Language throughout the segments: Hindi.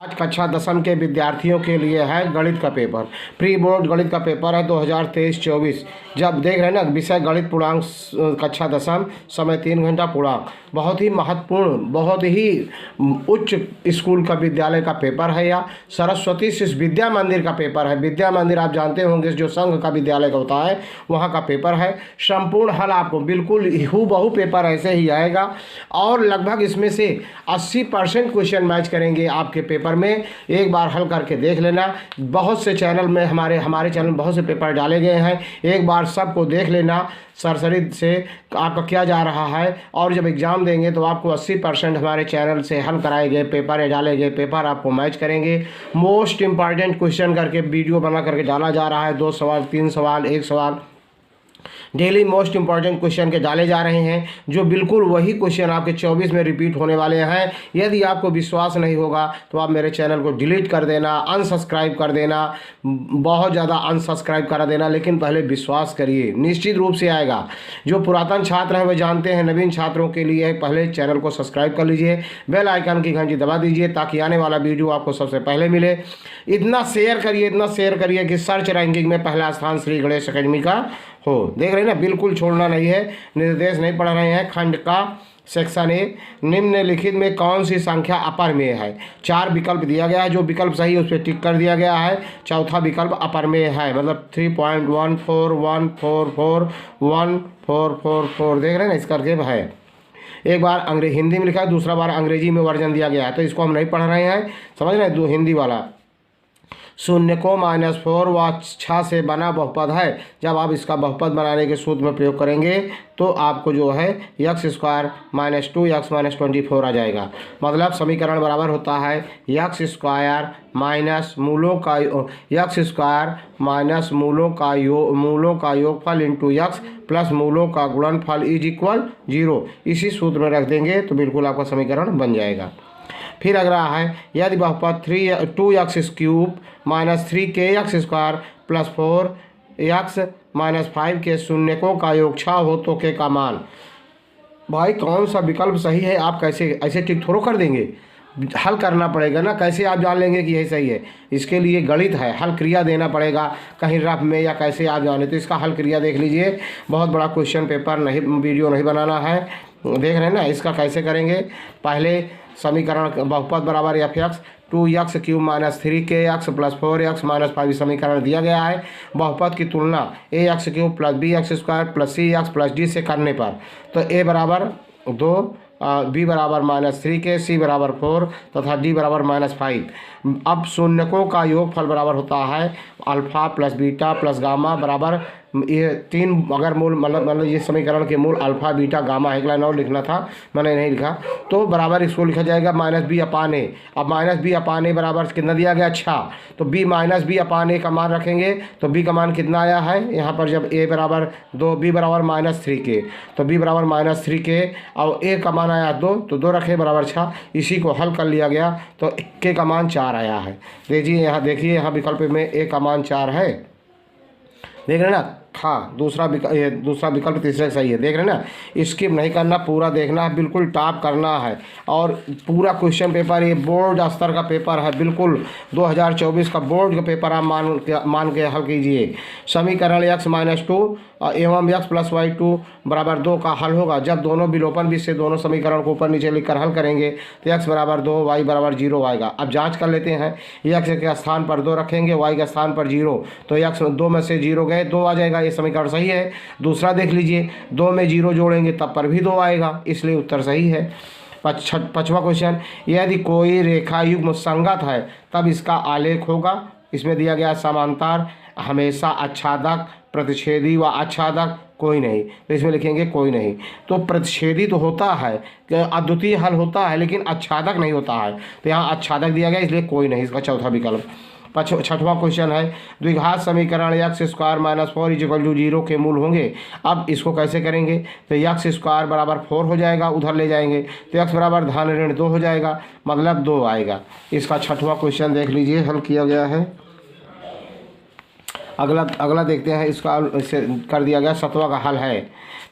आज कक्षा दसम के विद्यार्थियों के लिए है गणित का पेपर। प्री बोर्ड गणित का पेपर है 2023-24। जब देख रहे हैं ना, विषय गणित पूर्णांक, कक्षा दसम, समय 3 घंटा पूर्णांक। बहुत ही महत्वपूर्ण, बहुत ही उच्च स्कूल का विद्यालय का पेपर है। या सरस्वती शिशु विद्या मंदिर का पेपर है। विद्या मंदिर आप जानते होंगे, जो संघ का विद्यालय का होता है, वहाँ का पेपर है। संपूर्ण हल आपको बिल्कुल हूबहू पेपर ऐसे ही आएगा और लगभग इसमें से 80% क्वेश्चन मैच करेंगे आपके पेपर में। एक बार हल करके देख लेना। बहुत से चैनल में हमारे चैनल में बहुत से पेपर डाले गए हैं, एक बार सबको देख लेना सरसरी से आपका क्या जा रहा है। और जब एग्ज़ाम देंगे तो आपको 80% हमारे चैनल से हल कराए गए पेपर या डाले गए पेपर आपको मैच करेंगे। मोस्ट इंपॉर्टेंट क्वेश्चन करके वीडियो बना करके डाला जा रहा है। 2 सवाल, 3 सवाल, 1 सवाल डेली मोस्ट इंपॉर्टेंट क्वेश्चन के डाले जा रहे हैं, जो बिल्कुल वही क्वेश्चन आपके 24 में रिपीट होने वाले हैं। यदि आपको विश्वास नहीं होगा तो आप मेरे चैनल को डिलीट कर देना, अनसब्सक्राइब कर देना, बहुत ज़्यादा अनसब्सक्राइब करा देना, लेकिन पहले विश्वास करिए, निश्चित रूप से आएगा। जो पुरातन छात्र हैं वे जानते हैं, नवीन छात्रों के लिए पहले चैनल को सब्सक्राइब कर लीजिए, बेल आइकन की घंटी दबा दीजिए ताकि आने वाला वीडियो आपको सबसे पहले मिले। इतना शेयर करिए कि सर्च रैंकिंग में पहला स्थान श्री गणेश अकेडमी का हो। देख रहे हैं ना, बिल्कुल छोड़ना नहीं है। निर्देश नहीं पढ़ रहे हैं। खंड का सेक्शन ए, निम्नलिखित में कौन सी संख्या अपरमेय है। 4 विकल्प दिया गया है, जो विकल्प सही है उस पर टिक कर दिया गया है। चौथा विकल्प अपरमेय है, मतलब 3.1414141444 देख रहे हैं ना, इस करके है। एक बार हिंदी में लिखा है, दूसरा बार अंग्रेजी में वर्जन दिया गया है, तो इसको हम नहीं पढ़ रहे हैं, समझ रहे हैं। दो हिंदी वाला, शून्य को -4 व 6 से बना बहुपद है। जब आप इसका बहुपद बनाने के सूत्र में प्रयोग करेंगे तो आपको जो है x² -2x -24 आ जाएगा। मतलब समीकरण बराबर होता है x² माइनस मूलों का योगफल इंटू x प्लस मूलों का गुणनफल इज इक्वल 0। इसी सूत्र में रख देंगे तो बिल्कुल आपका समीकरण बन जाएगा। फिर अगला है, यदि बहुपद 2x³ -3kx² प्लस 4x -5 के शून्यकों का योग 6 हो तो के का मान। भाई कौन सा विकल्प सही है, आप कैसे ऐसे टिक थोड़ा कर देंगे, हल करना पड़ेगा ना। कैसे आप जान लेंगे कि यही सही है? इसके लिए गणित है, हल क्रिया देना पड़ेगा कहीं रफ में, या कैसे आप जाने। तो इसका हल क्रिया देख लीजिए। बहुत बड़ा क्वेश्चन पेपर नहीं, वीडियो नहीं बनाना है। देख रहे हैं ना, इसका कैसे करेंगे। पहले समीकरण बहुपद बराबर f(x) 2x³ -3kx plus 4x -5 समीकरण दिया गया है। बहुपद की तुलना ax³ plus bx² plus cx plus d से करने पर, तो a बराबर 2, b बराबर -3k, c बराबर 4 तथा d बराबर -5। अब शून्यकों का योगफल बराबर होता है alpha plus beta plus gamma बराबर ये 3। अगर मूल मतलब ये समीकरण के मूल अल्फा बीटा गामा, एक लाइन और लिखना था, मैंने नहीं लिखा, तो बराबर इसको लिखा जाएगा -b/a। अब -b/a बराबर कितना दिया गया 6, तो b -b/a का मान रखेंगे तो b का मान कितना आया है यहाँ पर। जब a बराबर 2, b बराबर -3k, तो b बराबर -3k और a का मान आया 2, तो 2 रखे बराबर 6। इसी को हल कर लिया गया तो k का मान 4 आया है। देखिए यहाँ विकल्प में a का मान 4 है, देख रहे हैं ना। हाँ, दूसरा विकल्प तीसरे सही है, देख रहे हैं ना। स्किप नहीं करना, पूरा देखना है, बिल्कुल टॉप करना है। और पूरा क्वेश्चन पेपर ये बोर्ड स्तर का पेपर है, बिल्कुल 2024 का बोर्ड का पेपर आप मान के हल कीजिए। समीकरण x -2 एवं x + y2 बराबर 2 का हल होगा जब दोनों विलोपन विधि से दोनों समीकरण को ऊपर नीचे लिखकर हल करेंगे तो x बराबर 2 y बराबर 0 आएगा। अब जांच कर लेते हैं, x के स्थान पर 2 रखेंगे, y के स्थान पर 0, तो x 2 में से 0 गए, 2 आ जाएगा। ये समीकरण सही है। दूसरा देख लीजिए, 2 में 0 जोड़ेंगे तब पर भी 2 आएगा, इसलिए उत्तर सही है। 5वां क्वेश्चन, यदि कोई रेखा युग्म संगत है तब इसका आलेख होगा। इसमें दिया गया समांतर, हमेशा आच्छादक, प्रतिच्छेदी व आच्छादक कोई नहीं, तो इसमें लिखेंगे कोई नहीं। तो प्रतिच्छेदी तो होता है, अद्वितीय हल होता है, लेकिन आच्छादक नहीं होता है, तो यहाँ आच्छादक दिया गया इसलिए कोई नहीं, इसका चौथा विकल्प। 6वां क्वेश्चन है, द्विघात समीकरण x² -4 = 0 के मूल होंगे। अब इसको कैसे करेंगे, तो x² बराबर 4 हो जाएगा, उधर ले जाएंगे तो x बराबर धन ऋण 2 हो जाएगा, मतलब 2 आएगा। इसका 6वां क्वेश्चन देख लीजिए, हल किया गया है। अगला देखते हैं, इसका इसे कर दिया गया। 7वां का हल है,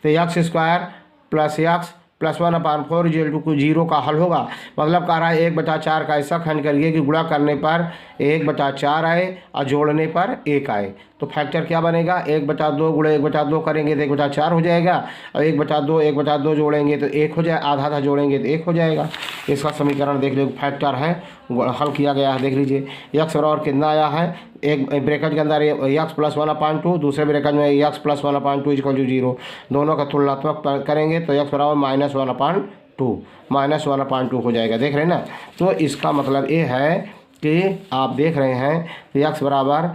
तो x² + x +1/4 = 0 का हल होगा। मतलब कह रहा है 1/4 का ऐसा खंड करिए कि गुणा करने पर 1/4 आए और जोड़ने पर 1 आए। तो फैक्टर क्या बनेगा, 1/2 गुणे 1/2 करेंगे तो 1/4 हो जाएगा, और 1/2 जोड़ेंगे तो 1 हो जाए, आधा आधा जोड़ेंगे तो 1 हो जाएगा। इसका समीकरण देख लीजिए, फैक्टर है, हल किया गया है। देख लीजिए x बराबर कितना आया है, एक ब्रैकेट के अंदर x +1/2, दूसरे ब्रैकेट में x +1/2 = 0। दोनों का तुलनात्मक करेंगे तो x बराबर -1/2 हो जाएगा। देख रहे हैं ना। तो इसका मतलब ये है कि आप देख रहे हैं x बराबर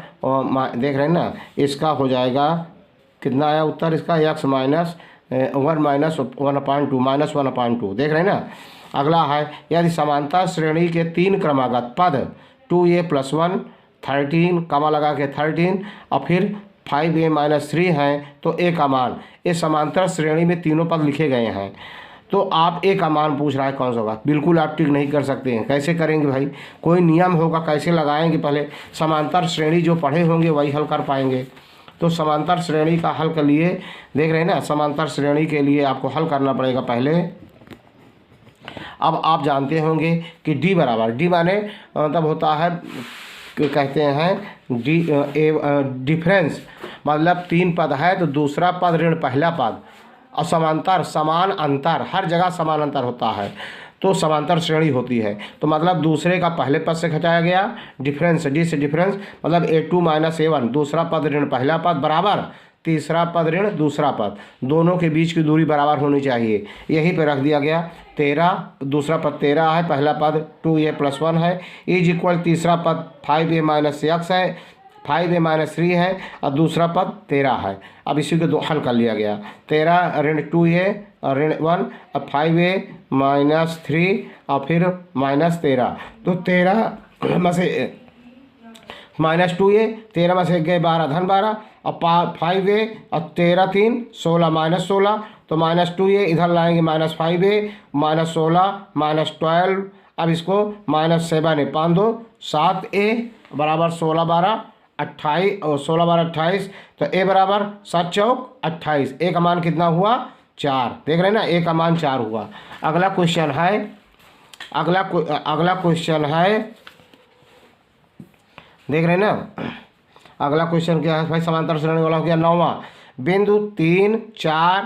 देख रहे हैं ना, इसका हो जाएगा कितना आया उत्तर इसका, x -1/2 देख रहे हैं ना। अगला है यदि समांतर श्रेणी के 3 क्रमागत पद 2a + 1 13 कमा लगा के 13 और फिर 5a - 3 हैं तो a का मान, ये समांतर श्रेणी में तीनों पद लिखे गए हैं, तो आप a का मान पूछ रहा है कौन सा होगा। बिल्कुल आप टिक नहीं कर सकते हैं। कैसे करेंगे भाई, कोई नियम होगा, कैसे लगाएंगे, पहले समांतर श्रेणी जो पढ़े होंगे वही हल कर पाएंगे। तो समांतर श्रेणी का हल के लिए देख रहे हैं ना, समांतर श्रेणी के लिए आपको हल करना पड़ेगा पहले। अब आप जानते होंगे कि d बराबर, d माने तब होता है कहते हैं डिफरेंस, मतलब 3 पद है तो दूसरा पद ऋण पहला पद, और समांतर समान अंतर, हर जगह समान अंतर होता है तो समांतर श्रेणी होती है। तो मतलब दूसरे का पहले पद से घटाया गया, डिफरेंस डी से डिफरेंस, मतलब a2 - a1 दूसरा पद ऋण पहला पद बराबर तीसरा पद ऋण दूसरा पद, दोनों के बीच की दूरी बराबर होनी चाहिए। यहीं पे रख दिया गया 13, दूसरा पद 13 है, पहला पद 2a + 1 है, = तीसरा पद 5a - x है, 5a - 3 है और दूसरा पद 13 है। अब इसी को हल कर लिया गया, 13 ऋण 2a और ऋण 1 और 5a - 3 और फिर -13, तो 13 में से -2a, 13 में से गए 12 धन 12 और 5a और 13 3 16 -16, तो -2a इधर लाएंगे -5a -16 -12, अब इसको -7 5 2 7a बराबर 16 12 28 और 16 12 28, तो a बराबर 7 चौक 28, a का मान कितना हुआ 4। देख रहे हैं ना, a का मान 4 हुआ। अगला क्वेश्चन है, अगला क्वेश्चन है, देख रहे हैं ना, अगला क्वेश्चन क्या है भाई, समांतर श्रेणी वाला हो गया 9वां। बिंदु 3 4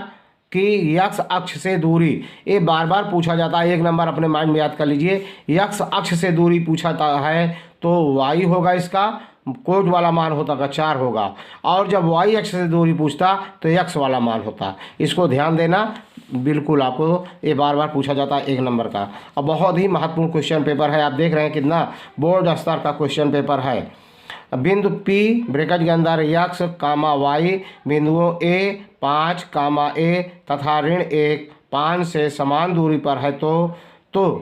की x अक्ष से दूरी, ये बार बार पूछा जाता है, 1 नंबर अपने माइंड में याद कर लीजिए। x अक्ष से दूरी पूछा है तो y होगा, इसका कोट वाला मान होता का 4 होगा, और जब y अक्ष से दूरी पूछता तो x वाला मान होता। इसको ध्यान देना, बिल्कुल आपको ये बार बार पूछा जाता है 1 नंबर का, और बहुत ही महत्वपूर्ण क्वेश्चन पेपर है। आप देख रहे हैं कितना बोर्ड स्तर का क्वेश्चन पेपर है। बिंदु P ब्रैकेट के अंदर x, y बिंदुओं A 5, A तथा ऋण 1 5 से समान दूरी पर है तो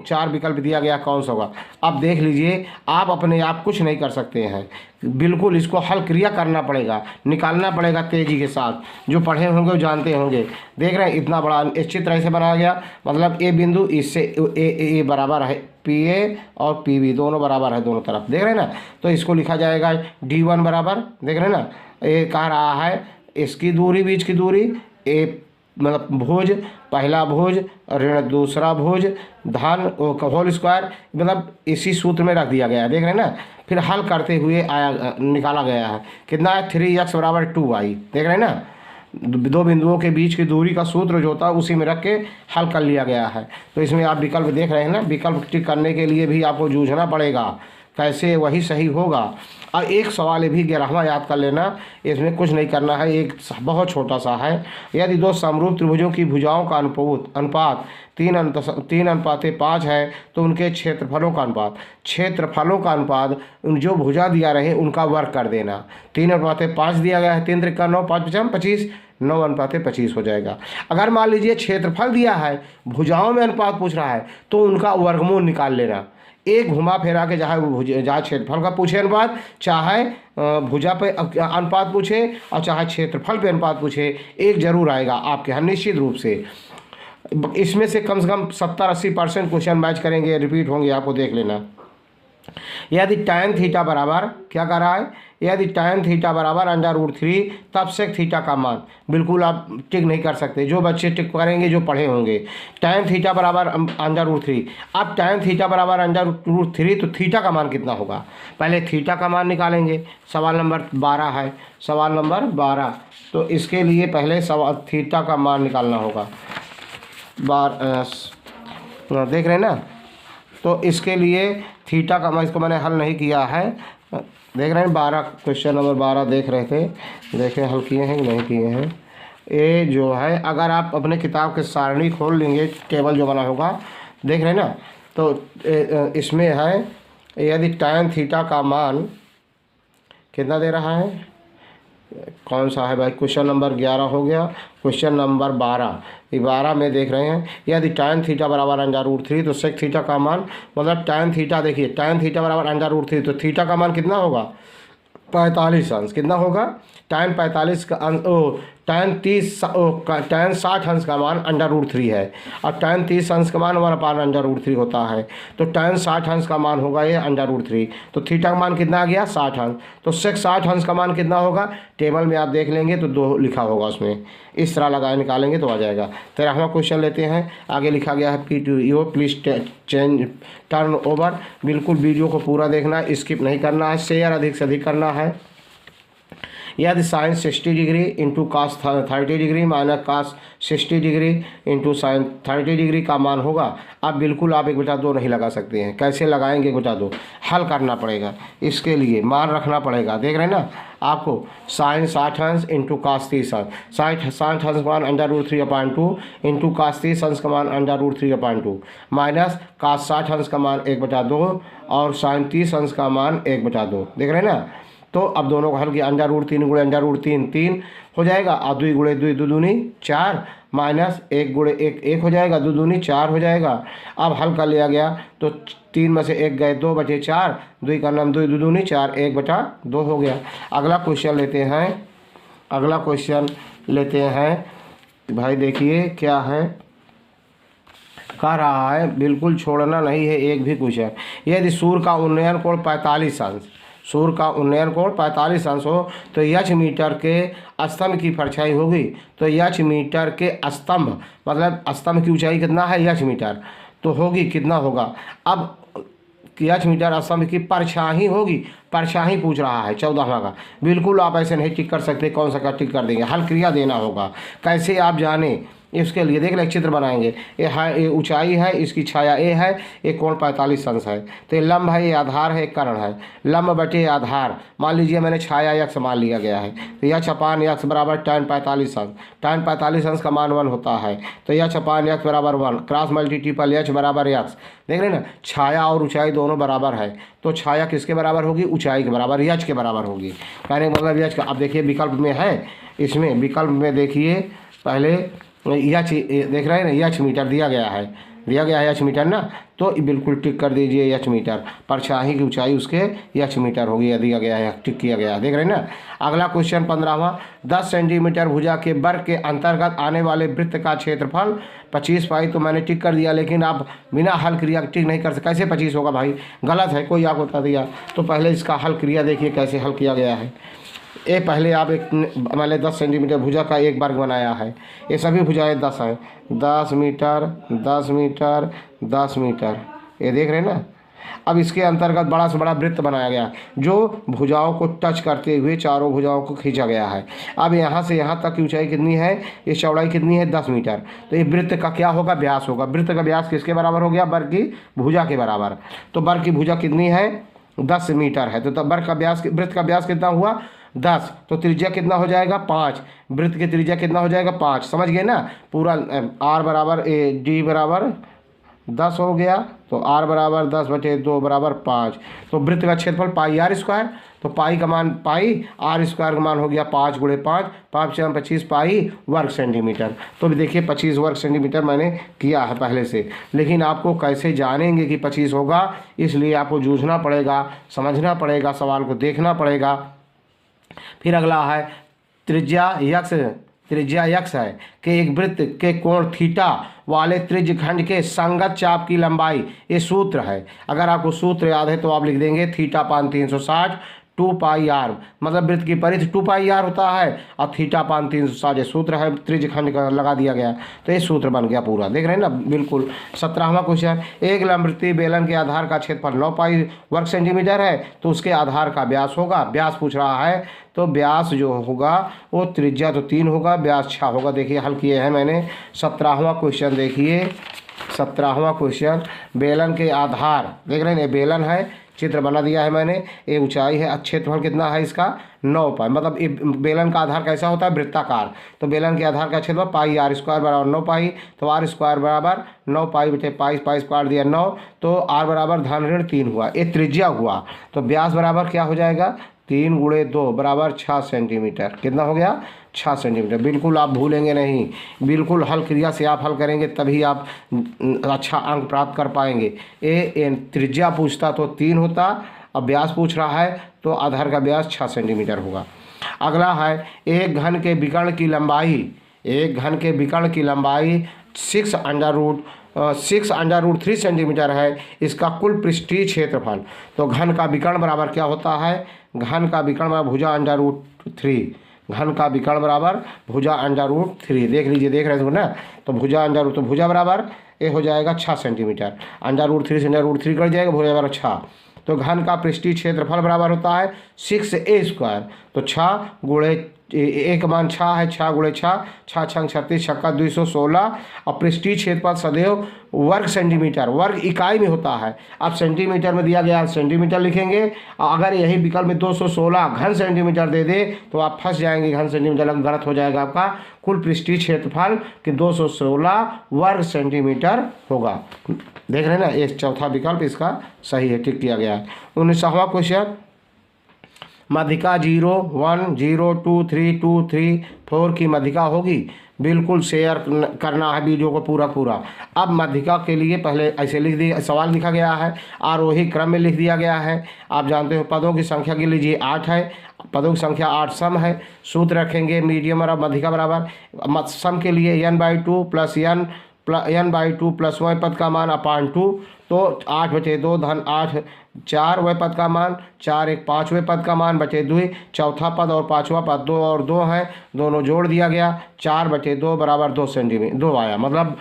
4 विकल्प दिया गया, कौन सा होगा। अब देख लीजिए, आप अपने आप कुछ नहीं कर सकते हैं, बिल्कुल इसको हल क्रिया करना पड़ेगा, निकालना पड़ेगा तेजी के साथ, जो पढ़े होंगे वो जानते होंगे। देख रहे हैं इतना बड़ा अच्छी तरह से बनाया गया, मतलब ए बिंदु इससे ए बराबर है PA और PB दोनों बराबर है दोनों तरफ, देख रहे हैं ना। तो इसको लिखा जाएगा D1 बराबर, देख रहे हैं ना, ये कह रहा है इसकी दूरी, बीच की दूरी ए मतलब भुज, पहला भुज ऋण दूसरा भुज धन होल स्क्वायर, मतलब इसी सूत्र में रख दिया गया है, देख रहे हैं ना। फिर हल करते हुए आया, निकाला गया है कितना है, 3x बराबर 2y, देख रहे हैं ना। दो बिंदुओं के बीच की दूरी का सूत्र जो होता है उसी में रख के हल कर लिया गया है। तो इसमें आप विकल्प देख रहे हैं ना, विकल्प टिक करने के लिए भी आपको जूझना पड़ेगा, कैसे वही सही होगा। और एक सवाल ये भी 11वां याद कर लेना, इसमें कुछ नहीं करना है, एक बहुत छोटा सा है। यदि दो समरूप त्रिभुजों की भुजाओं का अनुपात 3:5 है तो उनके क्षेत्रफलों का अनुपात जो भुजा दिया रहे उनका वर्ग कर देना। 3:5 दिया गया है, 3 × 9 5 × 25 9:25 हो जाएगा। अगर मान लीजिए क्षेत्रफल दिया है, भुजाओं में अनुपात पूछ रहा है तो उनका वर्गमूल निकाल लेना। एक घुमा फिरा के जहाँ क्षेत्रफल का पूछे अनुपात, चाहे भुजा पे अनुपात पूछे और चाहे क्षेत्रफल पे अनुपात पूछे, एक जरूर आएगा आपके यहाँ निश्चित रूप से। इसमें से कम 70-80% क्वेश्चन मैच करेंगे, रिपीट होंगे, आपको देख लेना। यदि tan थीटा बराबर क्या कर रहा है, यदि tan थीटा बराबर √3 तब sec थीटा का मान, बिल्कुल आप टिक नहीं कर सकते, जो बच्चे टिक करेंगे जो पढ़े होंगे। tan थीटा बराबर √3, अब tan थीटा बराबर √3 तो थीटा का मान कितना होगा, पहले थीटा का मान निकालेंगे। सवाल नंबर 12 है, सवाल नंबर 12, तो इसके लिए पहले सवाल थीटा का मान निकालना होगा। देख रहे हैं ना, तो इसके लिए थीटा का मान, इसको मैंने हल नहीं किया है, देख रहे हैं 12 क्वेश्चन नंबर 12 देख रहे थे, देखें हल किए हैं कि नहीं किए हैं। ये जो है अगर आप अपने किताब के सारणी खोल लेंगे, टेबल जो बना होगा, देख रहे हैं ना, तो इसमें है यदि tan थीटा का मान कितना दे रहा है, कौन सा है भाई, क्वेश्चन नंबर 11 हो गया, क्वेश्चन नंबर 12, 12 में देख रहे हैं यदि tan थीटा बराबर √3 तो sec थीटा का मान, मतलब tan थीटा, देखिए tan थीटा बराबर √3 तो थीटा का मान कितना होगा, 45 अंश। कितना होगा, tan 45 का tan 60 अंश का मान √3 है, और tan 30 अंश का मान 1/√3 होता है, तो tan 60 अंश का मान होगा ये √3, तो थीटा का मान कितना आ गया 60 अंश, तो sec 60 अंश का मान कितना होगा, टेबल में आप देख लेंगे तो 2 लिखा होगा उसमें, इस तरह लगाए निकालेंगे तो आ जाएगा। 13वां क्वेश्चन लेते हैं, आगे लिखा गया है P2O please change turn over, बिल्कुल वीडियो को पूरा देखना है, स्किप नहीं करना है, शेयर अधिक से अधिक करना है। यदि sine 60 degree into cos 30 degree minus cos 60 degree into sine 30 degree का मान होगा, अब बिल्कुल आप 1/2 नहीं लगा सकते हैं, कैसे लगाएंगे 1/2, हल करना पड़ेगा, इसके लिए मान रखना पड़ेगा। देख रहे हैं ना, आपको साइन 60 अंश इंटू कास 30 अंश, 60 अंश का मान √3/2 इंटू कास 30 अंश का मान √3/2 माइनस कास 60 अंश का मान 1/2 और साइन 30 अंश का मान 1/2। देख रहे हैं ना, तो अब दोनों को हल किया, √3 गुणे √3 3 हो जाएगा, और 2 गुणे 2 2 दूनी 4 माइनस 1 गुणे 1 1 हो जाएगा, 2 दूनी 4 हो जाएगा। अब हल कर लिया गया तो 3 में से 1 गए, 2/4, 2 का नाम 2 2 दूनी 4, 1/2 हो गया। अगला क्वेश्चन लेते हैं, अगला क्वेश्चन लेते हैं भाई, देखिए क्या है, कह रहा है बिल्कुल छोड़ना नहीं है एक भी क्वेश्चन। यदि सूर्य का उन्नयन कोण 45 अंश, सूर्य का उन्नयन कोण 45 अंश हो तो h मीटर के स्तंभ की परछाई होगी, तो h मीटर के स्तंभ, मतलब स्तंभ की ऊंचाई कितना है h मीटर, तो होगी कितना होगा, अब h मीटर स्तंभ की परछाई होगी, परछाई पूछ रहा है 14वां का, बिल्कुल आप ऐसे नहीं टिक कर सकते, कौन सा का टिक कर देंगे, हल क्रिया देना होगा, कैसे आप जाने इसके लिए देख लें, चित्र बनाएंगे, ये है, ये ऊंचाई है, इसकी छाया ए है, एक कोण 45 अंश है, तो ये लंब है, ये आधार है, एक कर्ण है, लंब बटे आधार, मान लीजिए मैंने छाया यक्ष मान लिया गया है, तो यक्ष अपान यक्ष बराबर tan 45 अंश, tan 45 अंश का मान 1 होता है, तो यक्ष अपान यक्ष बराबर 1, क्रॉस मल्टीपल यक्ष बराबर यक्ष, देख रहे हैं ना, छाया और ऊंचाई दोनों बराबर है, तो छाया किसके बराबर होगी, ऊंचाई के बराबर, यक्ष के बराबर होगी, कहने का मतलब यक्ष का। अब देखिए विकल्प में है, इसमें विकल्प में देखिए पहले h देख रहे हैं ना, h मीटर दिया गया है, दिया गया है h मीटर ना, तो बिल्कुल टिक कर दीजिए h मीटर, परछाई की ऊंचाई उसके h मीटर होगी, यह दिया गया है, टिक किया गया है, देख रहे हैं ना। अगला क्वेश्चन 15वां, 10 सेंटीमीटर भुजा के वर्ग के अंतर्गत आने वाले वृत्त का क्षेत्रफल 25 पाई, तो मैंने टिक कर दिया, लेकिन आप बिना हल क्रिया टिक नहीं कर सकते, कैसे 25 होगा भाई, गलत है, कोई आपको बता दिया, तो पहले इसका हल क्रिया देखिए कैसे हल किया गया है। ये पहले आप एक मैंने 10 सेंटीमीटर भुजा का एक वर्ग बनाया है, ये सभी भुजाएं 10 हैं, 10 मीटर 10 मीटर 10 मीटर, ये देख रहे हैं ना। अब इसके अंतर्गत बड़ा से बड़ा वृत्त बनाया गया जो भुजाओं को टच करते हुए चारों भुजाओं को खींचा गया है। अब यहाँ से यहाँ तक की ऊंचाई कितनी है, ये चौड़ाई कितनी है 10 मीटर, तो ये वृत्त का क्या होगा, व्यास होगा, वृत्त का व्यास किसके बराबर हो गया, वर्ग की भुजा के बराबर, तो वर्ग की भुजा कितनी है 10 मीटर है, तो वर्ग का व्यास, वृत्त का व्यास कितना हुआ 10, तो त्रिज्या कितना हो जाएगा 5, वृत्त की त्रिज्या कितना हो जाएगा 5, समझ गए ना, पूरा r बराबर d बराबर 10 हो गया, तो r बराबर 10/2 बराबर 5, तो वृत्त का क्षेत्रफल पाई r स्क्वायर, तो पाई का मान पाई, r स्क्वायर का मान हो गया 5 गुणे 5, 5 × 25 पाई वर्ग सेंटीमीटर। तो भी देखिए 25 वर्ग सेंटीमीटर मैंने किया है पहले से, लेकिन आपको कैसे जानेंगे कि 25 होगा, इसलिए आपको जूझना पड़ेगा, समझना पड़ेगा, सवाल को देखना पड़ेगा। फिर अगला है त्रिज्या यक्ष है कि एक वृत्त के कोण थीटा वाले त्रिज्य खंड के संगत चाप की लंबाई, ये सूत्र है, अगर आपको सूत्र याद है तो आप लिख देंगे थीटा अपान 360 2πr, मतलब वृत्त की परिधि 2πr होता है और थीटा पान 360 सूत्र है, त्रिज्यखंड का लगा दिया गया, तो ये सूत्र बन गया पूरा। देख रहे हैं ना बिल्कुल। 17वां क्वेश्चन, एक लंबवृत्तीय बेलन के आधार का क्षेत्रफल 9 पाई वर्ग सेंटीमीटर है, तो उसके आधार का व्यास होगा, व्यास पूछ रहा है, तो व्यास जो होगा वो त्रिज्या तो 3 होगा, व्यास 6 होगा। देखिए हल किए हैं मैंने। 17वां क्वेश्चन देखिए, 17वां क्वेश्चन, बेलन के आधार, देख रहे हैं ये बेलन है, चित्र बना दिया है मैंने, ये ऊंचाई है, क्षेत्रफल कितना है इसका 9 पाई, मतलब ये बेलन का आधार कैसा होता है वृत्ताकार, तो बेलन के आधार का क्षेत्रफल पाई आर स्क्वायर बराबर 9 पाई, तो आर स्क्वायर बराबर 9 पाई बटे पाई, पाई स्क्वायर दिया 9, तो आर बराबर धन ऋण 3 हुआ, ये त्रिज्या हुआ, तो व्यास बराबर क्या हो जाएगा 3 × 2 बराबर 6 सेंटीमीटर। कितना हो गया 6 सेंटीमीटर। बिल्कुल आप भूलेंगे नहीं, बिल्कुल हल क्रिया से आप हल करेंगे तभी आप अच्छा अंक प्राप्त कर पाएंगे। त्रिज्या पूछता तो 3 होता, अब व्यास पूछ रहा है तो आधार का व्यास 6 सेंटीमीटर होगा। अगला है एक घन के विकर्ण की लंबाई, एक घन के विकर्ण की लंबाई 6√3 सेंटीमीटर है, इसका कुल पृष्ठीय क्षेत्रफल, तो घन का विकर्ण बराबर क्या होता है, घन का विकर्ण बराबर भुजा √3, घन का विकर्ण बराबर भुजा √3, देख लीजिए, देख रहे थे ना, तो भुजा तो भुजा बराबर ये हो जाएगा 6 सेंटीमीटर, √3 से √3 कट जाएगा, भुजा बराबर 6, तो घन का पृष्ठीय क्षेत्रफल बराबर होता है 6a², तो 6 गुणे एक मान 6 है, 6 × 6, 6 × 36, 6 × 216, और पृष्ठीय क्षेत्रफल सदैव वर्ग सेंटीमीटर, वर्ग इकाई में होता है। अब सेंटीमीटर में दिया गया है सेंटीमीटर लिखेंगे, अगर यही विकल्प में 216 घन सेंटीमीटर दे दे तो आप फंस जाएंगे, घन सेंटीमीटर गलत हो जाएगा आपका। कुल पृष्ठीय क्षेत्रफल कि 216 वर्ग सेंटीमीटर होगा। देख रहे हैं ना, ये चौथा विकल्प इसका सही है, टिक किया गया है। 19वां क्वेश्चन, मध्यिका 0, 1, 0, 2, 3, 2, 3, 4 की मध्यिका होगी। बिल्कुल शेयर करना है वीडियो को पूरा। अब मध्यिका के लिए पहले ऐसे लिख दिया, सवाल लिखा गया है, आरोही क्रम में लिख दिया गया है। आप जानते हो पदों की संख्या के लीजिए 8 है, पदों की संख्या 8 सम है। सूत्र रखेंगे मीडियम और मध्यिका बराबर सम के लिए n/2 प्लस n/2 प्लस वह पद का मान अपान 2, तो 8/2 धन 8 4 वह पद का मान, 4 1 5वें पद का मान बटे 2, चौथा पद और पाँचवा पद 2 और 2 हैं, दोनों जोड़ दिया गया, 4/2 बराबर 2 सेंटीमीटर 2 आया, मतलब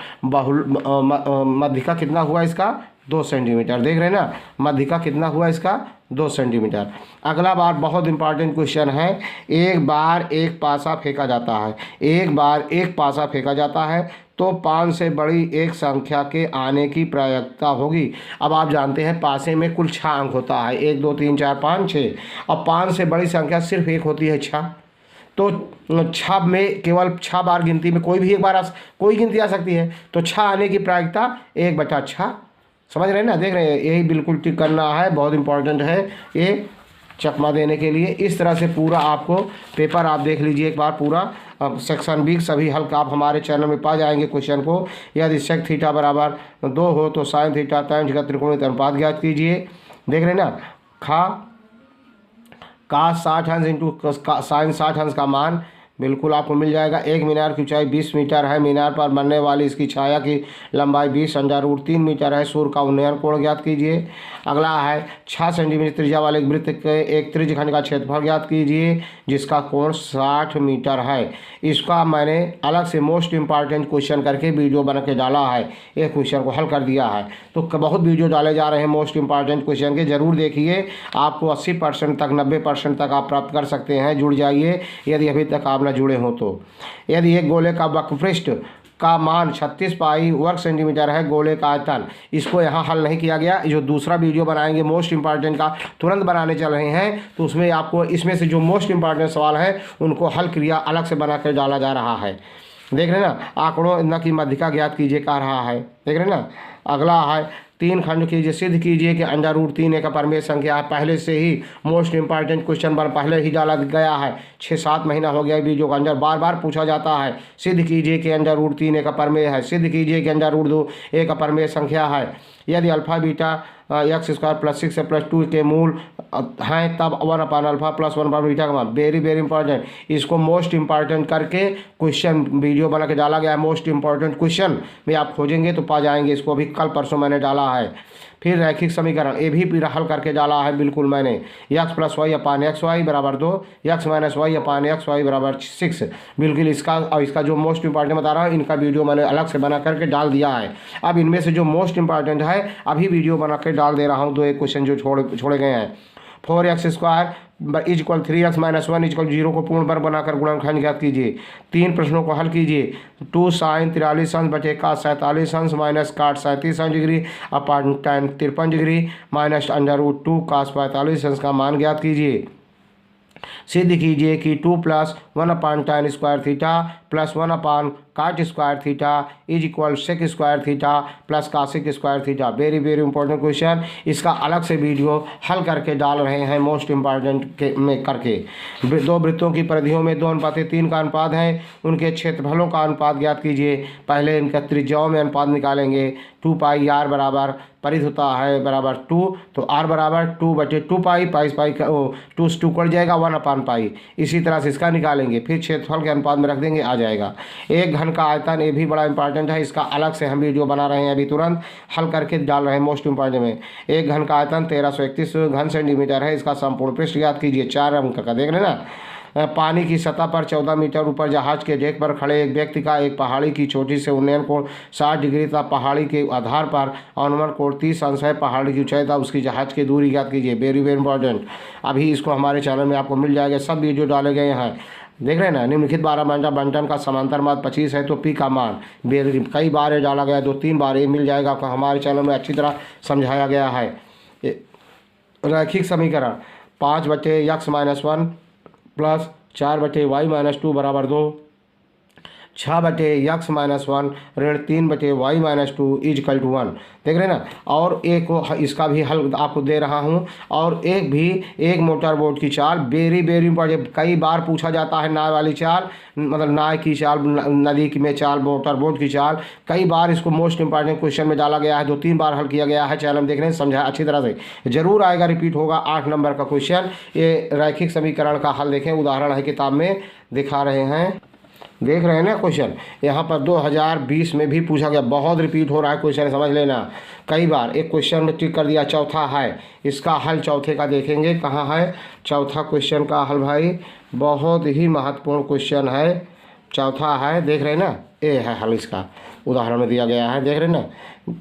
मध्यिका कितना हुआ इसका 2 सेंटीमीटर। देख रहे हैं ना, मध्यिका कितना हुआ इसका 2 सेंटीमीटर। अगला बार बहुत इंपॉर्टेंट क्वेश्चन है, एक बार एक पासा फेंका जाता है, एक बार एक पासा फेंका जाता है तो 5 से बड़ी एक संख्या के आने की प्रायिकता होगी। अब आप जानते हैं पासे में कुल 6 अंक होता है, 1 2 3 4 5 6, और 5 से बड़ी संख्या सिर्फ एक होती है 6, तो 6 में केवल 6 बार गिनती में कोई भी एक बार कोई गिनती आ सकती है, तो 6 आने की प्रायिकता 1/6। समझ रहे हैं ना, देख रहे हैं, यही बिल्कुल टिक करना है, बहुत इंपॉर्टेंट है ये चकमा देने के लिए। इस तरह से पूरा आपको पेपर आप देख लीजिए एक बार पूरा, सेक्शन बी सभी हल का आप हमारे चैनल में पा जाएंगे क्वेश्चन को। यदि सेक थीटा बराबर 2 हो तो साइन थीटा tan का त्रिकोणीय अनुपात ज्ञात कीजिए। देख रहे हैं ना, का 60 अंश इंटू साइन 60 अंश का मान बिल्कुल आपको मिल जाएगा। एक मीनार की ऊंचाई 20 मीटर है, मीनार पर बनने वाली इसकी छाया की लंबाई 20√3 मीटर है, सूर्य का उन्नयन कोण ज्ञात कीजिए। अगला है 6 सेंटीमीटर त्रिज्या वाले एक वृत्त के एक त्रिज्यखंड का क्षेत्रफल ज्ञात कीजिए जिसका कोण 60 मीटर है। इसका मैंने अलग से मोस्ट इंपॉर्टेंट क्वेश्चन करके वीडियो बना के डाला है, एक क्वेश्चन को हल कर दिया है, तो बहुत वीडियो डाले जा रहे हैं मोस्ट इंपॉर्टेंट क्वेश्चन के, जरूर देखिए, आपको 80% तक 90% तक आप प्राप्त कर सकते हैं। जुड़ जाइए यदि अभी तक आप न जुड़े हो तो। यदि एक गोले का वक्रपृष्ठ का मान 36 पाई वर्ग सेंटीमीटर है, गोले का आयतन, इसको यहाँ हल नहीं किया गया, जो दूसरा वीडियो बनाएंगे मोस्ट इंपॉर्टेंट का तुरंत बनाने चल रहे हैं, तो उसमें आपको इसमें से जो मोस्ट इंपॉर्टेंट सवाल है उनको हल क्रिया अलग से बना कर डाला जा रहा है। देख रहे हैं ना, आंकड़ों न की मध्यिका ज्ञात कीजिए कह रहा है। देख रहे हैं ना, अगला है 3 खंड कीजिए, सिद्ध कीजिए कि √3 एक अपरिमेय संख्या है। पहले से ही मोस्ट इंपॉर्टेंट क्वेश्चन पर पहले ही डाला गया है, 6-7 महीना हो गया वीडियो का अंदर बार बार पूछा जाता है। सिद्ध कीजिए कि √3 एक अपरिमेय है, सिद्ध कीजिए कि √2 एक अपरिमेय संख्या है। यदि अल्फा बीटा x² + 6 + 2 के मूल हैं तब 1/α + 1/बीटा का मान, वेरी इंपॉर्टेंट, इसको मोस्ट इंपॉर्टेंट करके क्वेश्चन वीडियो बना के डाला गया है। मोस्ट इंपॉर्टेंट क्वेश्चन में आप खोजेंगे तो पा जाएंगे, इसको अभी कल परसों मैंने डाला है। फिर रैखिक समीकरण ये भी हल करके डाला है बिल्कुल मैंने, x प्लस वाई अपान एक्स वाई बराबर 2, x माइनस वाई अपान एक्स वाई बराबर 6। बिल्कुल इसका और इसका जो मोस्ट इंपॉर्टेंट बता रहा हूँ, इनका वीडियो मैंने अलग से बना करके डाल दिया है। अब इनमें से जो मोस्ट इंपॉर्टेंट है अभी वीडियो बना के डाल दे रहा हूँ, दो एक क्वेश्चन जो छोड़े गए हैं। 4x square is equal 3x minus 1 is equal 0 को पूर्ण वर्ग बनाकर गुणनखंड ज्ञात कीजिए। 3 प्रश्नों को हल कीजिए। 2 साइन 43 अंश बटे का 47 अंश माइनस काट 37 अंश डिग्री अपान tan 53 डिग्री माइनस √2 cos 45 अंश का मान ज्ञात कीजिए। सिद्ध कीजिए कि 2 plus 1 upon tan square theta plus 1 upon cot square theta is equal sec square theta plus cosec square theta. Very very important question, इसका अलग से वीडियो हल करके डाल रहे हैं मोस्ट इंपॉर्टेंट के में करके। दो वृत्तों की परिधियों में 2:3 का अनुपात है, उनके क्षेत्रफलों का अनुपात ज्ञात कीजिए। पहले इनका त्रिज्याओं में अनुपात निकालेंगे। 2 पाई r बराबर परिधि होता है बराबर 2, तो r बराबर 2/2 पाई, पाई का 2 कट जाएगा 1 अपान पाई। इसी तरह से इसका निकालेंगे, फिर क्षेत्रफल के अनुपात में रख देंगे, आ जाएगा। एक घन का आयतन, ये भी बड़ा इंपॉर्टेंट है, इसका अलग से हम वीडियो बना रहे हैं, अभी तुरंत हल करके डाल रहे हैं मोस्ट इंपॉर्टेंट में। एक घन का आयतन 1331 घन सेंटीमीटर है, इसका संपूर्ण पृष्ठ ज्ञात कीजिए। 4 अंक का देख रहे ना। पानी की सतह पर 14 मीटर ऊपर जहाज के डेक पर खड़े एक व्यक्ति का एक पहाड़ी की चोटी से उन्नयन कोण 60 डिग्री तथा पहाड़ी के आधार पर अनुमान कोण 30 अंश है। पहाड़ी की ऊंचाई तथा उसकी जहाज की दूरी ज्ञात कीजिए। वेरी वेरी इंपॉर्टेंट, अभी इसको हमारे चैनल में आपको मिल जाएगा, सब वीडियो डाले गए हैं। देख रहे हैं ना। निम्नलिखित 12 बंटन का समांतर मान 25 है, तो पी का मान कई बार डाला गया, 2-3 बार ये मिल जाएगा आपको, हमारे चैनल में अच्छी तरह समझाया गया है। रैखिक समीकरण 5/x minus 1 plus 4/y minus 2 बराबर 2, 6/x माइनस 1 ऋण 3/y minus 2 is equal to 1। देख रहे हैं ना। और एक इसका भी हल आपको दे रहा हूँ। और एक मोटर बोट की चाल, वेरी वेरी इंपॉर्टेंट, कई बार पूछा जाता है नाव वाली चाल, मतलब नाव की चाल, नदी में चाल, मोटर बोट की चाल, कई बार इसको मोस्ट इंपॉर्टेंट क्वेश्चन में डाला गया है, 2-3 बार हल किया गया है। चैनल में देख रहे हैं, समझाया अच्छी तरह से, जरूर आएगा, रिपीट होगा। 8 नंबर का क्वेश्चन, ये रैखिक समीकरण का हल देखें, उदाहरण है किताब में दिखा रहे हैं, देख रहे हैं ना क्वेश्चन। यहाँ पर 2020 में भी पूछा गया, बहुत रिपीट हो रहा है क्वेश्चन, समझ लेना कई बार। एक क्वेश्चन में टिक कर दिया, चौथा है, इसका हल चौथे का देखेंगे कहाँ है चौथा क्वेश्चन का हल भाई, बहुत ही महत्वपूर्ण क्वेश्चन है, चौथा है, देख रहे हैं ना, ये है हल, इसका उदाहरण में दिया गया है, देख रहे हैं ना।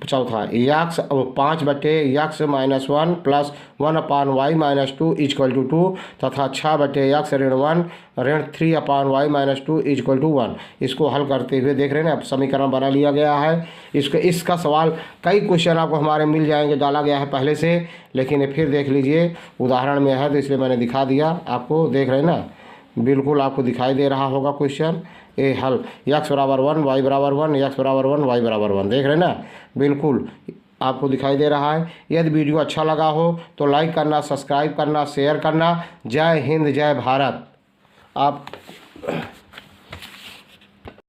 चौथा x 5/x minus 1 plus 1 upon y minus 2 is equal to 2 तथा 6/x ऋण 1 ऋण 3 upon y minus 2 is equal to 1। इसको हल करते हुए देख रहे हैं ना, समीकरण बना लिया गया है। इसका सवाल कई क्वेश्चन आपको हमारे मिल जाएंगे, डाला गया है पहले से, लेकिन फिर देख लीजिए, उदाहरण में है तो इसलिए मैंने दिखा दिया आपको, देख रहे हैं ना, बिल्कुल आपको दिखाई दे रहा होगा क्वेश्चन। ए हल x बराबर 1 y बराबर 1 x बराबर 1 y बराबर 1, देख रहे हैं ना, बिल्कुल आपको दिखाई दे रहा है। यदि वीडियो अच्छा लगा हो तो लाइक करना, सब्सक्राइब करना, शेयर करना। जय हिंद, जय भारत। आप